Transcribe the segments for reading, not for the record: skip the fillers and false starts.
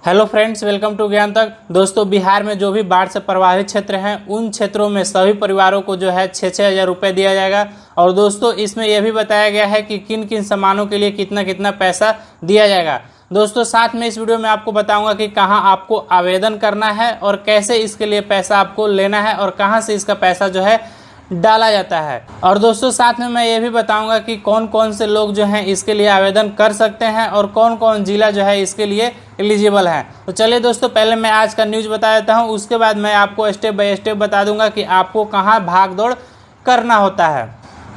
Hello friends, welcome to ज्ञान तक। दोस्तों, बिहार में जो भी बाढ़ से प्रभावित क्षेत्र हैं उन क्षेत्रों में सभी परिवारों को जो है 6-6 हज़ार रुपये दिया जाएगा। और दोस्तों, इसमें यह भी बताया गया है कि किन किन सामानों के लिए कितना कितना पैसा दिया जाएगा। दोस्तों, साथ में इस वीडियो में आपको बताऊंगा कि कहां आपको आवेदन करना है और कैसे इसके लिए पैसा आपको लेना है और कहां से इसका पैसा जो है डाला जाता है। और दोस्तों, साथ में मैं ये भी बताऊंगा कि कौन कौन से लोग जो हैं इसके लिए आवेदन कर सकते हैं और कौन कौन जिला जो है इसके लिए एलिजिबल है। तो चलिए दोस्तों, पहले मैं आज का न्यूज़ बता देता हूं, उसके बाद मैं आपको स्टेप बाय स्टेप बता दूंगा कि आपको कहां भाग दौड़ करना होता है।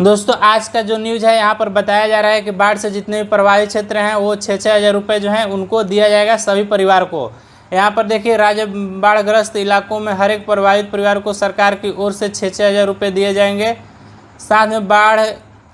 दोस्तों, आज का जो न्यूज़ है यहाँ पर बताया जा रहा है कि बाढ़ से जितने भी प्रभावित क्षेत्र हैं वो 6-6 हज़ार रुपये जो हैं उनको दिया जाएगा सभी परिवार को। यहाँ पर देखिए, राज्य बाढ़ग्रस्त इलाकों में हर एक प्रभावित परिवार को सरकार की ओर से 6-6 हज़ार रुपये दिए जाएंगे। साथ में बाढ़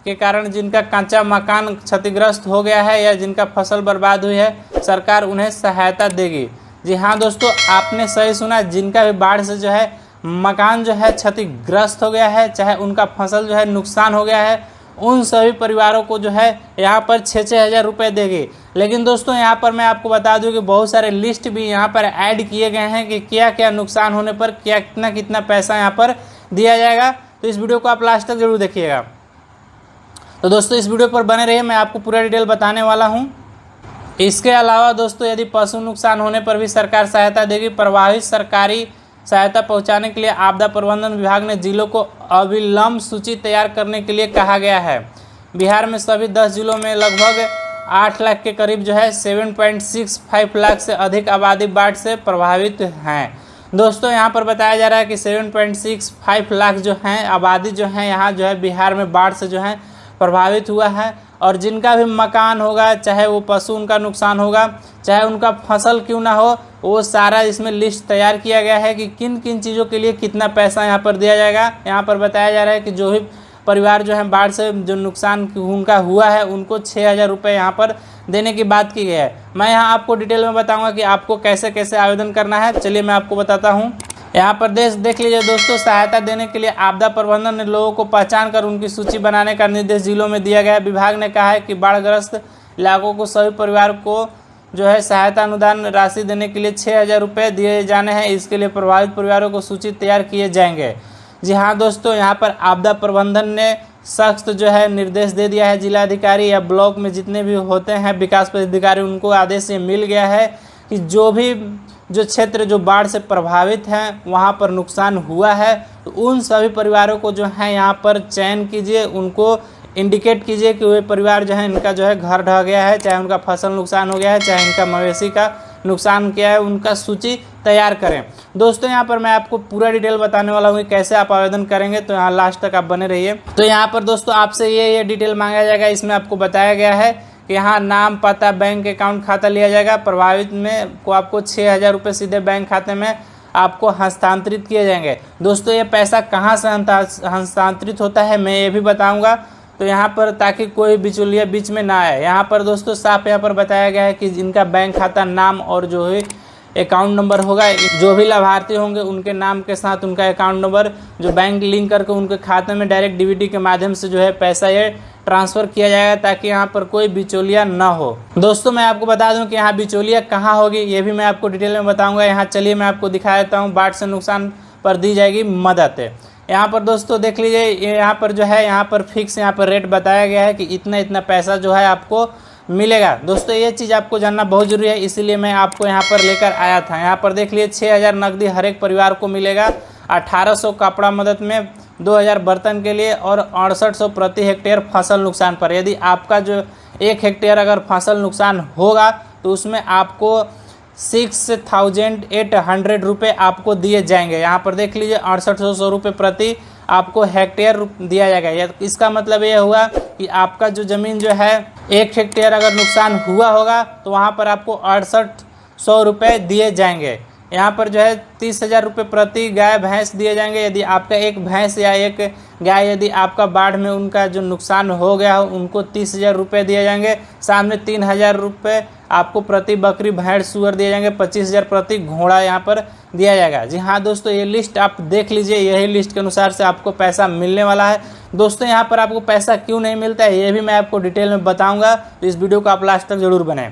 के कारण जिनका कच्चा मकान क्षतिग्रस्त हो गया है या जिनका फसल बर्बाद हुई है, सरकार उन्हें सहायता देगी। जी हाँ दोस्तों, आपने सही सुना, जिनका भी बाढ़ से जो है मकान जो है क्षतिग्रस्त हो गया है, चाहे उनका फसल जो है नुकसान हो गया है, उन सभी परिवारों को जो है यहाँ पर 6-6 हज़ार रुपये देगी। लेकिन दोस्तों, यहाँ पर मैं आपको बता दूं कि बहुत सारे लिस्ट भी यहाँ पर ऐड किए गए हैं कि क्या क्या नुकसान होने पर क्या कितना कितना पैसा यहाँ पर दिया जाएगा। तो इस वीडियो को आप लास्ट तक जरूर देखिएगा। तो दोस्तों, इस वीडियो पर बने रहिए, मैं आपको पूरा डिटेल बताने वाला हूँ। इसके अलावा दोस्तों, यदि पशु नुकसान होने पर भी सरकार सहायता देगी। प्रभावित सरकारी सहायता पहुंचाने के लिए आपदा प्रबंधन विभाग ने जिलों को अविलंब सूची तैयार करने के लिए कहा गया है। बिहार में सभी 10 जिलों में लगभग 8 लाख के करीब जो है 7.65 लाख से अधिक आबादी बाढ़ से प्रभावित हैं। दोस्तों, यहाँ पर बताया जा रहा है कि 7.65 लाख जो हैं आबादी जो है यहाँ जो है बिहार में बाढ़ से जो है प्रभावित हुआ है। और जिनका भी मकान होगा, चाहे वो पशु उनका नुकसान होगा, चाहे उनका फसल क्यों ना हो, वो सारा इसमें लिस्ट तैयार किया गया है कि किन किन चीज़ों के लिए कितना पैसा यहाँ पर दिया जाएगा। यहाँ पर बताया जा रहा है कि जो भी परिवार जो है बाढ़ से जो नुकसान उनका हुआ है उनको 6 हज़ार रुपये यहाँ पर देने की बात की गई है। मैं यहाँ आपको डिटेल में बताऊँगा कि आपको कैसे कैसे आवेदन करना है। चलिए मैं आपको बताता हूँ। यहाँ पर देख लीजिए दोस्तों, सहायता देने के लिए आपदा प्रबंधन ने लोगों को पहचान कर उनकी सूची बनाने का निर्देश जिलों में दिया गया है। विभाग ने कहा है कि बाढ़ग्रस्त इलाकों को सभी परिवार को जो है सहायता अनुदान राशि देने के लिए 6 हज़ार रुपये दिए जाने हैं। इसके लिए प्रभावित परिवारों को सूची तैयार किए जाएंगे। जी हाँ दोस्तों, यहाँ पर आपदा प्रबंधन ने सख्त जो है निर्देश दे दिया है। जिलाधिकारी या ब्लॉक में जितने भी होते हैं विकास पदाधिकारी, उनको आदेश ये मिल गया है कि जो क्षेत्र जो बाढ़ से प्रभावित हैं वहाँ पर नुकसान हुआ है, तो उन सभी परिवारों को जो है यहाँ पर चयन कीजिए, उनको इंडिकेट कीजिए कि वे परिवार जो है इनका जो है घर ढह गया है, चाहे उनका फसल नुकसान हो गया है, चाहे इनका मवेशी का नुकसान किया है, उनका सूची तैयार करें। दोस्तों, यहाँ पर मैं आपको पूरा डिटेल बताने वाला हूँ कि कैसे आप आवेदन करेंगे, तो यहाँ लास्ट तक आप बने रहिए। तो यहाँ पर दोस्तों आपसे ये डिटेल मांगा जाएगा। इसमें आपको बताया गया है कि यहाँ नाम, पता, बैंक अकाउंट, खाता लिया जाएगा। प्रभावित में को आपको 6 हज़ार रुपये सीधे बैंक खाते में आपको हस्तांतरित किए जाएंगे। दोस्तों, ये पैसा कहाँ से हस्तांतरित होता है मैं ये भी बताऊँगा, तो यहाँ पर ताकि कोई बिचौलिया बीच में ना आए। यहाँ पर दोस्तों साफ यहाँ पर बताया गया है कि जिनका बैंक खाता नाम और जो है अकाउंट नंबर होगा, जो भी लाभार्थी होंगे उनके नाम के साथ उनका अकाउंट नंबर जो बैंक लिंक करके उनके खाते में डायरेक्ट डीबीटी के माध्यम से जो है पैसा ये ट्रांसफ़र किया जाएगा, ताकि यहाँ पर कोई बिचौलिया ना हो। दोस्तों, मैं आपको बता दूं कि यहाँ बिचौलिया कहाँ होगी ये भी मैं आपको डिटेल में बताऊँगा। यहाँ चलिए मैं आपको दिखा देता हूँ। बाढ़ से नुकसान पर दी जाएगी मदद। यहाँ पर दोस्तों देख लीजिए, यहाँ पर जो है यहाँ पर फिक्स यहाँ पर रेट बताया गया है कि इतना इतना पैसा जो है आपको मिलेगा। दोस्तों, ये चीज़ आपको जानना बहुत जरूरी है, इसीलिए मैं आपको यहाँ पर लेकर आया था। यहाँ पर देख लीजिए, 6 हज़ार नकदी हर एक परिवार को मिलेगा, 1800 कपड़ा मदद में, 2000 बर्तन के लिए और 6800 प्रति हेक्टेयर फसल नुकसान पर। यदि आपका जो 1 हेक्टेयर अगर फसल नुकसान होगा तो उसमें आपको 6,800 रुपये आपको दिए जाएंगे। यहाँ पर देख लीजिए, 6800 रुपये प्रति आपको हेक्टेयर दिया जाएगा। इसका मतलब ये हुआ कि आपका जो ज़मीन जो है 1 हेक्टेयर अगर नुकसान हुआ होगा तो वहाँ पर आपको 6800 रुपये दिए जाएंगे। यहाँ पर जो है 30 हज़ार रुपये प्रति गाय भैंस दिए जाएंगे। यदि आपका एक भैंस या एक गाय यदि आपका बाढ़ में उनका जो नुकसान हो गया हो उनको 30 हज़ार रुपये दिए जाएंगे। सामने 3 हज़ार रुपये आपको प्रति बकरी भेड़ सूअर दिए जाएंगे। 25 हज़ार प्रति घोड़ा यहाँ पर दिया जाएगा। जी हाँ दोस्तों, ये लिस्ट आप देख लीजिए, यही लिस्ट के अनुसार से आपको पैसा मिलने वाला है। दोस्तों, यहाँ पर आपको पैसा क्यों नहीं मिलता है ये भी मैं आपको डिटेल में बताऊँगा, तो इस वीडियो को आप लास्ट तक जरूर बनाएं।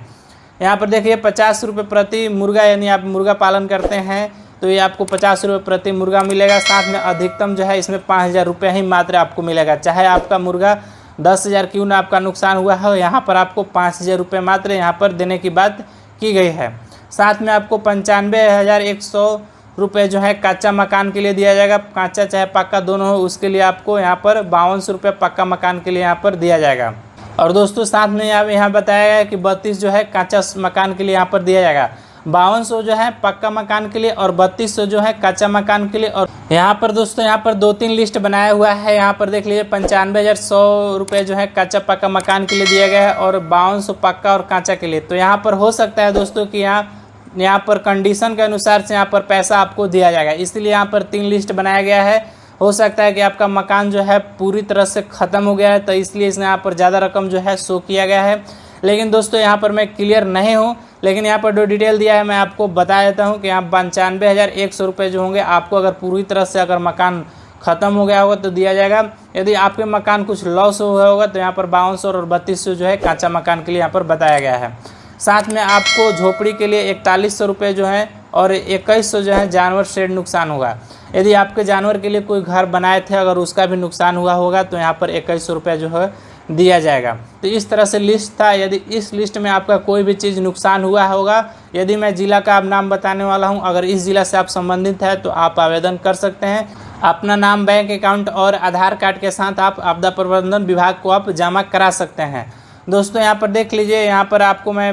यहाँ पर देखिए 50 रुपये प्रति मुर्गा, यानी आप मुर्गा पालन करते हैं तो ये आपको 50 रुपये प्रति मुर्गा मिलेगा। साथ में अधिकतम जो है इसमें 5,000 रुपये ही मात्र आपको मिलेगा। चाहे आपका मुर्गा 10,000 क्यों ना आपका नुकसान हुआ है, यहाँ पर आपको 5,000 रुपये मात्र यहाँ पर देने की बात की गई है। साथ में आपको 95,100 रुपये जो है कच्चा मकान के लिए दिया जाएगा। कच्चा चाहे पक्का दोनों हो, उसके लिए आपको यहाँ पर 5200 रुपये पक्का मकान के लिए यहाँ पर दिया जाएगा। और दोस्तों साथ में यहाँ बताया गया है कि 32 जो है कच्चा मकान के लिए यहाँ पर दिया जाएगा। 5200 जो है पक्का मकान के लिए और 3200 जो है कच्चा मकान के लिए। और यहाँ पर दोस्तों यहाँ पर 2-3 लिस्ट बनाया हुआ है। यहाँ पर देख लीजिए 95,100 रुपये जो है कच्चा पक्का मकान के लिए दिया गया है और 5200 पक्का और कच्चा के लिए। तो यहाँ पर हो सकता है दोस्तों कि यहाँ पर कंडीशन के अनुसार से यहाँ पर पैसा आपको दिया जाएगा, इसलिए यहाँ पर 3 लिस्ट बनाया गया है। हो सकता है कि आपका मकान जो है पूरी तरह से ख़त्म हो गया है, तो इसलिए इसने यहाँ पर ज़्यादा रकम जो है शो किया गया है। लेकिन दोस्तों यहाँ पर मैं क्लियर नहीं हूँ, लेकिन यहाँ पर जो डिटेल दिया है मैं आपको बता देता हूँ कि यहाँ 95,100 रुपये जो होंगे आपको अगर पूरी तरह से अगर मकान ख़त्म हो गया होगा तो दिया जाएगा। यदि आपके मकान कुछ लॉस हुआ होगा तो यहाँ पर 5200 और 3200 जो है कच्चा मकान के लिए यहाँ पर बताया गया है। साथ में आपको झोपड़ी के लिए 4100 रुपये जो है और 2100 जो है जानवर शेड नुकसान होगा। यदि आपके जानवर के लिए कोई घर बनाए थे अगर उसका भी नुकसान हुआ होगा तो यहाँ पर 2100 रुपये जो है दिया जाएगा। तो इस तरह से लिस्ट था। यदि इस लिस्ट में आपका कोई भी चीज़ नुकसान हुआ होगा, यदि मैं ज़िला का आप नाम बताने वाला हूँ, अगर इस ज़िला से आप संबंधित है तो आप आवेदन कर सकते हैं। अपना नाम, बैंक अकाउंट और आधार कार्ड के साथ आप आपदा प्रबंधन विभाग को आप जमा करा सकते हैं। दोस्तों यहाँ पर देख लीजिए, यहाँ पर आपको मैं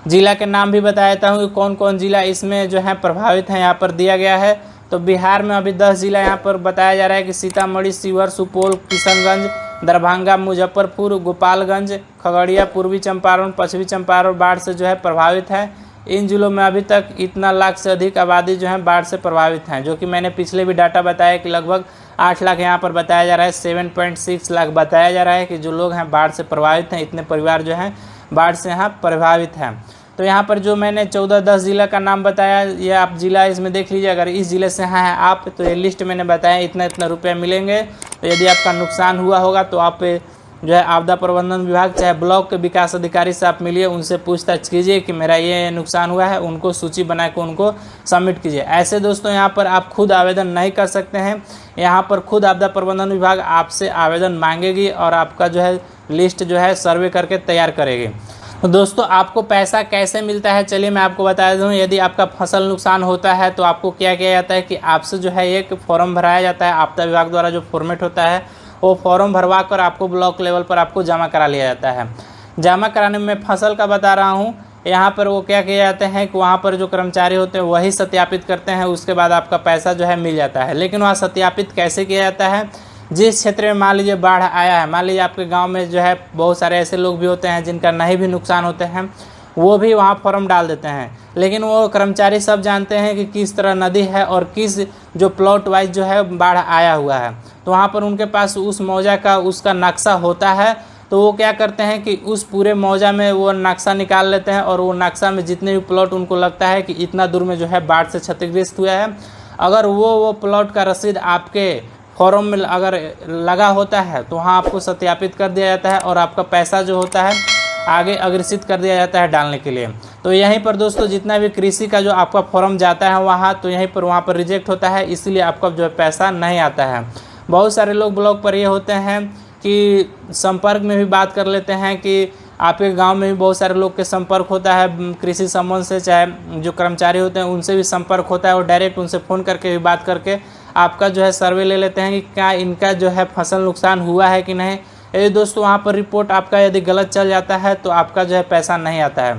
ज़िला के नाम भी बता देता हूँ कि कौन कौन ज़िला इसमें जो है प्रभावित है, यहाँ पर दिया गया है। तो बिहार में अभी 10 ज़िला यहाँ पर बताया जा रहा है कि सीतामढ़ी, शिवहर, सुपौल, किशनगंज, दरभंगा, मुजफ्फरपुर, गोपालगंज, खगड़िया, पूर्वी चंपारण, पश्चिमी चंपारण बाढ़ से जो है प्रभावित है। इन जिलों में अभी तक इतना लाख से अधिक आबादी जो है बाढ़ से प्रभावित हैं, जो कि मैंने पिछले भी डाटा बताया कि लगभग 8 लाख यहाँ पर बताया जा रहा है, 7.6 लाख बताया जा रहा है कि जो लोग हैं बाढ़ से प्रभावित हैं। इतने परिवार जो हैं बाढ़ से यहाँ प्रभावित हैं। तो यहाँ पर जो मैंने 14-10 ज़िला का नाम बताया, ये आप ज़िला इसमें देख लीजिए। अगर इस ज़िले से हैं आप तो ये लिस्ट मैंने बताया इतना इतना रुपये मिलेंगे। तो यदि आपका नुकसान हुआ होगा तो आप जो है आपदा प्रबंधन विभाग चाहे ब्लॉक के विकास अधिकारी से आप मिलिए, उनसे पूछताछ कीजिए कि मेरा ये नुकसान हुआ है, उनको सूची बना के उनको सबमिट कीजिए। ऐसे दोस्तों यहाँ पर आप खुद आवेदन नहीं कर सकते हैं, यहाँ पर खुद आपदा प्रबंधन विभाग आपसे आवेदन मांगेगी और आपका जो है लिस्ट जो है सर्वे करके तैयार करेगी। तो दोस्तों आपको पैसा कैसे मिलता है, चलिए मैं आपको बता दूं। यदि आपका फसल नुकसान होता है तो आपको क्या किया जाता है कि आपसे जो है एक फॉर्म भराया जाता है, आपदा विभाग द्वारा जो फॉर्मेट होता है वो फॉर्म भरवा कर आपको ब्लॉक लेवल पर आपको जमा करा लिया जाता है। जमा कराने में फसल का बता रहा हूँ, यहाँ पर वो क्या किए जाते हैं कि वहाँ पर जो कर्मचारी होते हैं वही सत्यापित करते हैं, उसके बाद आपका पैसा जो है मिल जाता है। लेकिन वहाँ सत्यापित कैसे किया जाता है, जिस क्षेत्र में मान लीजिए बाढ़ आया है, मान लीजिए आपके गांव में जो है बहुत सारे ऐसे लोग भी होते हैं जिनका नहीं भी नुकसान होते हैं, वो भी वहाँ फॉर्म डाल देते हैं। लेकिन वो कर्मचारी सब जानते हैं कि किस तरह नदी है और किस जो प्लॉट वाइज जो है बाढ़ आया हुआ है, तो वहाँ पर उनके पास उस मौजा का उसका नक्शा होता है। तो वो क्या करते हैं कि उस पूरे मौजा में वो नक्शा निकाल लेते हैं और वो नक्शा में जितने भी प्लॉट उनको लगता है कि इतना दूर में जो है बाढ़ से क्षतिग्रस्त हुआ है, अगर वो प्लॉट का रसीद आपके फॉर्म में अगर लगा होता है तो वहाँ आपको सत्यापित कर दिया जाता है और आपका पैसा जो होता है आगे अग्रेसित कर दिया जाता है डालने के लिए। तो यहीं पर दोस्तों जितना भी कृषि का जो आपका फॉर्म जाता है वहाँ, तो यहीं पर वहाँ पर रिजेक्ट होता है, इसीलिए आपका जो है पैसा नहीं आता है। बहुत सारे लोग ब्लॉक पर ये होते हैं कि संपर्क में भी बात कर लेते हैं कि आपके गांव में भी बहुत सारे लोग के संपर्क होता है कृषि संबंध से, चाहे जो कर्मचारी होते हैं उनसे भी संपर्क होता है और डायरेक्ट उनसे फ़ोन करके भी बात करके आपका जो है सर्वे ले लेते हैं कि क्या इनका जो है फसल नुकसान हुआ है कि नहीं। यदि दोस्तों वहाँ पर रिपोर्ट आपका यदि गलत चल जाता है तो आपका जो है पैसा नहीं आता है।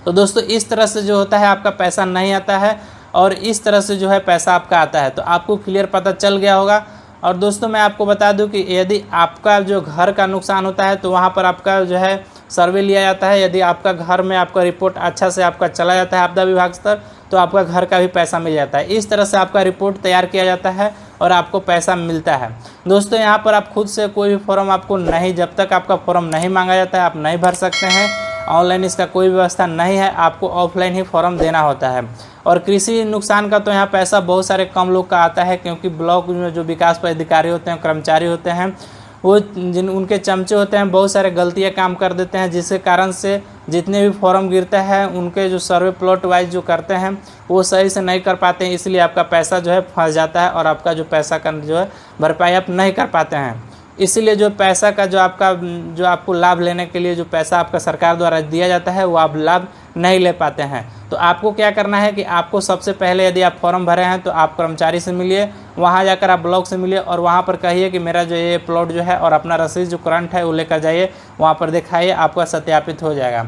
तो दोस्तों इस तरह से जो होता है आपका पैसा नहीं आता है और इस तरह से जो है पैसा आपका आता है। तो आपको क्लियर पता चल गया होगा। और दोस्तों मैं आपको बता दूं कि यदि आपका जो घर का नुकसान होता है तो वहाँ पर आपका जो है सर्वे लिया जाता है। यदि आपका घर में आपका रिपोर्ट अच्छा से आपका चला जाता है आपदा विभाग स्तर, तो आपका घर का भी पैसा मिल जाता है। इस तरह से आपका रिपोर्ट तैयार किया जाता है और आपको पैसा मिलता है। दोस्तों यहाँ पर आप खुद से कोई भी फॉर्म आपको नहीं, जब तक आपका फॉर्म नहीं मांगा जाता है आप नहीं भर सकते हैं। ऑनलाइन इसका कोई व्यवस्था नहीं है, आपको ऑफलाइन ही फॉर्म देना होता है। और कृषि नुकसान का तो यहाँ पैसा बहुत सारे कम लोग का आता है, क्योंकि ब्लॉक में जो विकास पदाधिकारी होते हैं, कर्मचारी होते हैं, वो जिन उनके चमचे होते हैं बहुत सारे गलतियां काम कर देते हैं, जिसके कारण से जितने भी फॉर्म गिरते हैं उनके जो सर्वे प्लॉट वाइज जो करते हैं वो सही से नहीं कर पाते हैं, इसलिए आपका पैसा जो है फंस जाता है और आपका जो पैसा का जो है भरपाई आप नहीं कर पाते हैं। इसीलिए जो पैसा का जो आपको लाभ लेने के लिए जो पैसा आपका सरकार द्वारा दिया जाता है वो आप लाभ नहीं ले पाते हैं। तो आपको क्या करना है कि आपको सबसे पहले यदि आप फॉर्म भरे हैं तो आप कर्मचारी से मिलिए, वहाँ जाकर आप ब्लॉक से मिलिए और वहाँ पर कहिए कि मेरा जो ये प्लॉट जो है और अपना रसीद जो करंट है वो लेकर जाइए, वहाँ पर दिखाइए, आपका सत्यापित हो जाएगा।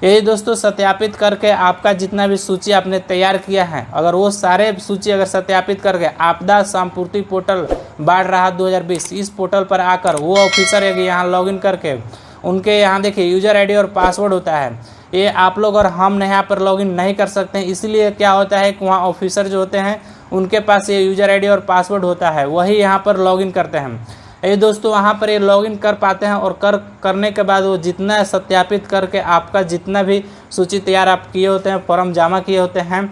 यही दोस्तों सत्यापित करके आपका जितना भी सूची आपने तैयार किया है, अगर वो सारे सूची अगर सत्यापित करके आपदा संपूर्ति पोर्टल बाढ़ राहत 2020 इस पोर्टल पर आकर वो ऑफिसर यहाँ लॉगिन करके उनके यहाँ देखिए यूजर आईडी और पासवर्ड होता है, ये आप लोग और हम यहाँ पर लॉगिन नहीं कर सकते हैं। इसलिए क्या होता है कि वहाँ ऑफिसर जो होते हैं उनके पास ये यूजर आईडी और पासवर्ड होता है, वही यहाँ पर लॉगिन करते हैं। ये दोस्तों वहाँ पर ये लॉगिन कर पाते हैं और करने के बाद वो जितना सत्यापित करके आपका जितना भी सूची तैयार आप किए होते हैं, फॉर्म जमा किए होते हैं,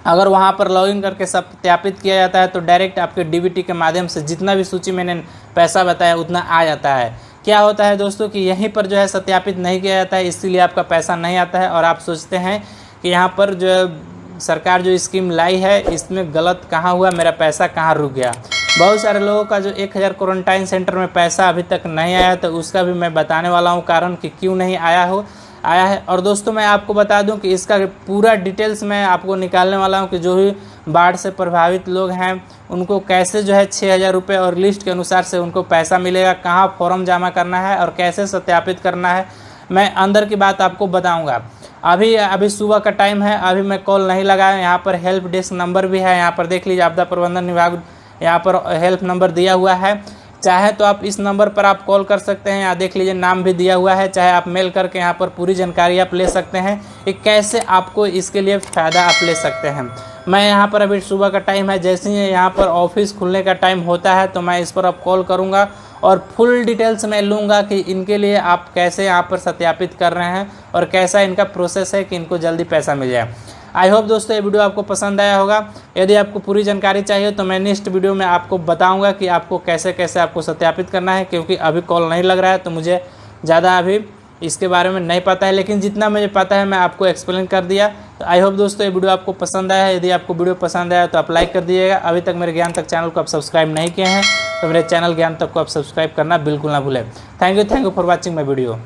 अगर वहाँ पर लॉगिन करके सत्यापित किया जाता है तो डायरेक्ट आपके डीबीटी के माध्यम से जितना भी सूची मैंने पैसा बताया उतना आ जाता है। क्या होता है दोस्तों कि यहीं पर जो है सत्यापित नहीं किया जाता है, इसीलिए आपका पैसा नहीं आता है और आप सोचते हैं कि यहाँ पर जो सरकार जो स्कीम लाई है इसमें गलत कहाँ हुआ, मेरा पैसा कहाँ रुक गया। बहुत सारे लोगों का जो 1000 क्वारंटाइन सेंटर में पैसा अभी तक नहीं आया, तो उसका भी मैं बताने वाला हूँ कारण कि क्यों नहीं आया है। और दोस्तों मैं आपको बता दूं कि इसका पूरा डिटेल्स मैं आपको निकालने वाला हूं कि जो भी बाढ़ से प्रभावित लोग हैं उनको कैसे जो है 6000 रुपये और लिस्ट के अनुसार से उनको पैसा मिलेगा, कहां फॉर्म जमा करना है और कैसे सत्यापित करना है, मैं अंदर की बात आपको बताऊंगा। अभी सुबह का टाइम है, अभी मैं कॉल नहीं लगाया। यहाँ पर हेल्प डेस्क नंबर भी है, यहाँ पर देख लीजिए आपदा प्रबंधन विभाग यहाँ पर हेल्प नंबर दिया हुआ है, चाहे तो आप इस नंबर पर आप कॉल कर सकते हैं। यहाँ देख लीजिए नाम भी दिया हुआ है, चाहे आप मेल करके यहाँ पर पूरी जानकारी आप ले सकते हैं कि कैसे आपको इसके लिए फ़ायदा आप ले सकते हैं। मैं यहाँ पर अभी सुबह का टाइम है, जैसे ही यहाँ पर ऑफिस खुलने का टाइम होता है तो मैं इस पर अब कॉल करूँगा और फुल डिटेल्स मैं लूँगा कि इनके लिए आप कैसे यहाँ पर सत्यापित कर रहे हैं और कैसा इनका प्रोसेस है कि इनको जल्दी पैसा मिल जाए। आई होप दोस्तों ये वीडियो आपको पसंद आया होगा। यदि आपको पूरी जानकारी चाहिए तो मैं नेक्स्ट वीडियो में आपको बताऊंगा कि आपको कैसे कैसे आपको सत्यापित करना है, क्योंकि अभी कॉल नहीं लग रहा है तो मुझे ज़्यादा अभी इसके बारे में नहीं पता है, लेकिन जितना मुझे पता है मैं आपको एक्सप्लेन कर दिया। तो आई होप दोस्तों ये वीडियो आपको पसंद आया है। यदि आपको वीडियो पसंद आया तो आप लाइक कर दीजिएगा। अभी तक मेरे ज्ञान तक चैनल को आप सब्सक्राइब नहीं किए हैं तो मेरे चैनल ज्ञान तक को आप सब्सक्राइब करना बिल्कुल ना भूलें। Thank you for watching my video.